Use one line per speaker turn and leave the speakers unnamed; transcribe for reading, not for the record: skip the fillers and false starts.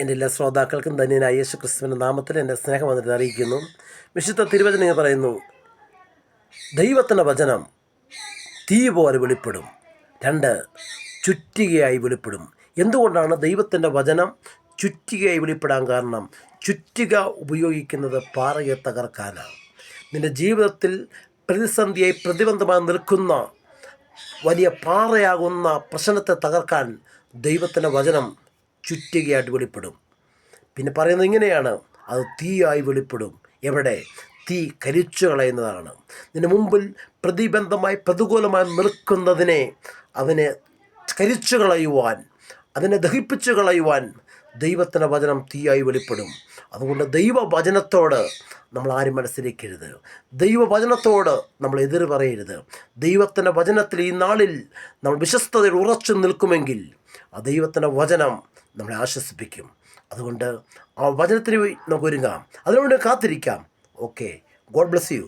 എൻ്റെ എല്ലാ ശ്രോതാക്കൾക്കും ധന്യനായ യേശു ക്രിസ്തുവിൻ്റെ നാമത്തിൽ എൻ്റെ സ്നേഹം വന്നിട്ട് അറിയിക്കുന്നു. വിശുദ്ധ തിരുവചനം പറയുന്നു, ദൈവത്തിൻ്റെ വചനം തീ പോലെ വെളിപ്പെടും, 2 ചുറ്റികയായി വെളിപ്പെടും. എന്തുകൊണ്ടാണ് ദൈവത്തിൻ്റെ വചനം ചുറ്റികയായി വെളിപ്പെടാൻ കാരണം? ചുറ്റിക ഉപയോഗിക്കുന്നത് പാറയെ തകർക്കാനാണ്. നിൻ്റെ ജീവിതത്തിൽ പ്രതിസന്ധിയായി പ്രതിബന്ധമായി നിൽക്കുന്ന വലിയ പാറയാകുന്ന പ്രശ്നത്തെ തകർക്കാൻ ദൈവത്തിൻ്റെ വചനം ചുറ്റികയായിട്ട് വെളിപ്പെടും. പിന്നെ പറയുന്നത് ഇങ്ങനെയാണ്, അത് തീയായി വെളിപ്പെടും. എവിടെ? തീ കരിച്ചു കളയുന്നതാണ്. നിന്റെ മുമ്പിൽ പ്രതിബന്ധമായി പ്രതികൂലമായി നിൽക്കുന്നതിനെ അതിനെ കരിച്ചു കളയുവാൻ, അതിനെ ദഹിപ്പിച്ചു കളയുവാൻ ദൈവത്തിൻ്റെ വചനം തീയായി വെളിപ്പെടും. അതുകൊണ്ട് ദൈവവചനത്തോട് നമ്മൾ ആരും മത്സരിക്കരുത്. ദൈവവചനത്തോട് നമ്മൾ എതിർ പറയരുത്. ദൈവത്തിൻ്റെ വചനത്തിൽ ഈ നാളിൽ നമ്മൾ വിശ്വസ്തതയിൽ ഉറച്ചു നിൽക്കുമെങ്കിൽ ആ ദൈവത്തിൻ്റെ വചനം നമ്മളെ ആശ്വസിപ്പിക്കും. അതുകൊണ്ട് ആ വചനത്തിന് നമുക്ക് ഒരുങ്ങാം, അതിനുവേണ്ടി കാത്തിരിക്കാം. Okay, God bless you.